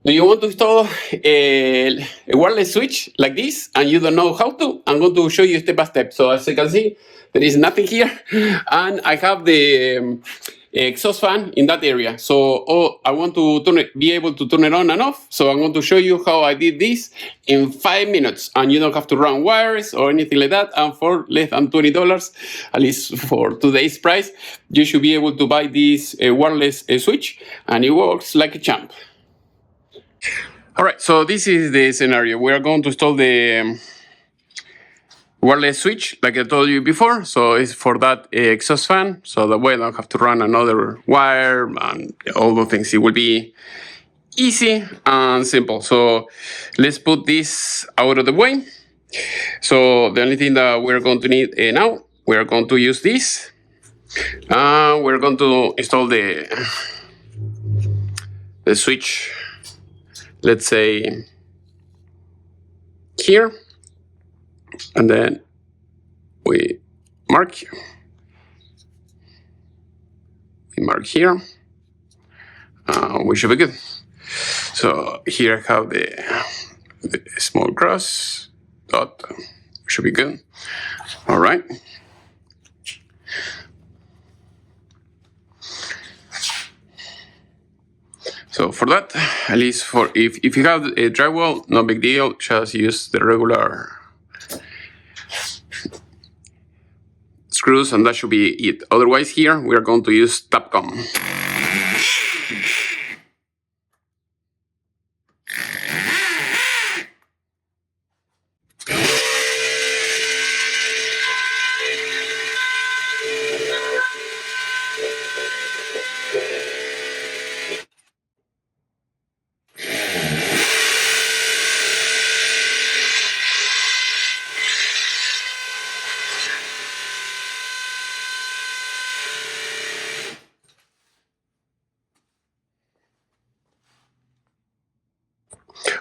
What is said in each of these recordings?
Do you want to install a wireless switch like this and you don't know how to? I'm going to show you step by step. So as you can see, there is nothing here. And I have the exhaust fan in that area. So I want to be able to turn it on and off. So I'm going to show you how I did this in 5 minutes. And you don't have to run wires or anything like that. And for less than $20, at least for today's price, you should be able to buy this wireless switch. And it works like a champ. All right, so this is the scenario. We are going to install the wireless switch, like I told you before. So it's for that exhaust fan, so that way I don't have to run another wire and all the things. It will be easy and simple. So let's put this out of the way. So the only thing that we're going to need now, we're going to use this. We're going to install the switch, let's say here, and then we mark here. We should be good. So here I have the small cross dot. Should be good. All right. So for that, at least for if you have a drywall, no big deal. Just use the regular screws, and that should be it. Otherwise, here we are going to use Tapcom.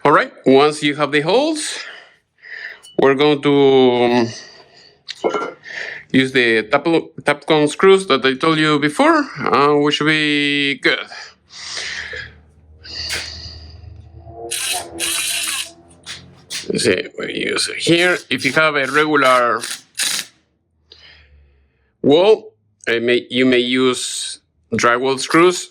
All right, once you have the holes, we're going to use the Tapcom screws that I told you before. We should be good. Let's see, we use it here. If you have a regular wall, you may use drywall screws.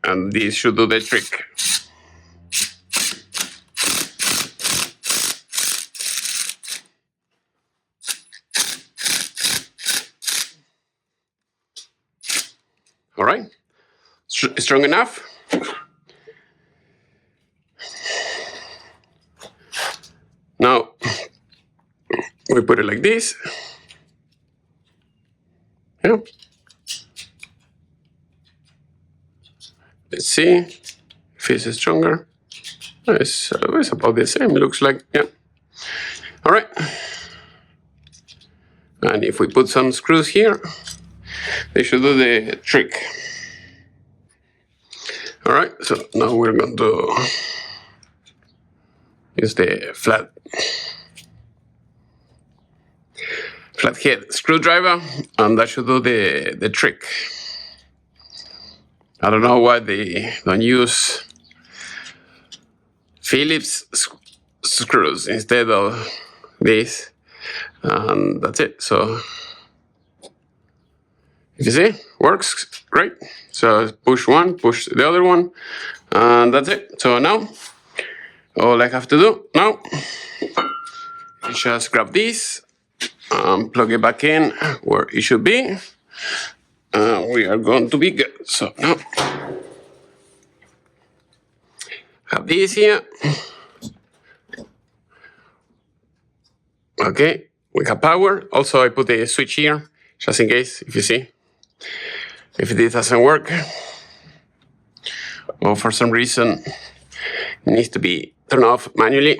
And this should do the trick. All right, strong enough? Now, we put it like this. Yeah. Let's see if it's stronger. It's about the same, looks like, yeah. All right. And if we put some screws here, they should do the trick. All right, so now we're going to use the flathead screwdriver, and that should do the trick. I don't know why they don't use Phillips screws instead of this, and that's it. So you see, works great. So push one, push the other one, and that's it. So now all I have to do now is just grab this and plug it back in where it should be. We are going to be good. So now have this here. Okay, we have power. Also, I put a switch here just in case, if you see. If this doesn't work, or for some reason it needs to be turned off manually.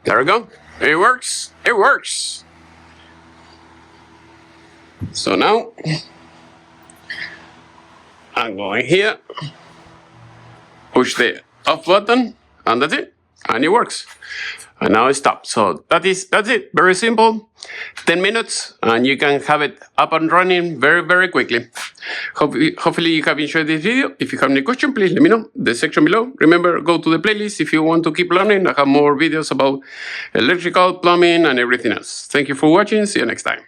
There we go. It works. It works. So now I'm going here, push the off button, and that's it. And it works. and now stop. So that's it. Very simple. 10 minutes, and you can have it up and running very, very quickly. Hopefully you have enjoyed this video. If you have any question, please let me know in the section below. Remember, go to the playlist if you want to keep learning. I have more videos about electrical, plumbing, and everything else. Thank you for watching. See you next time.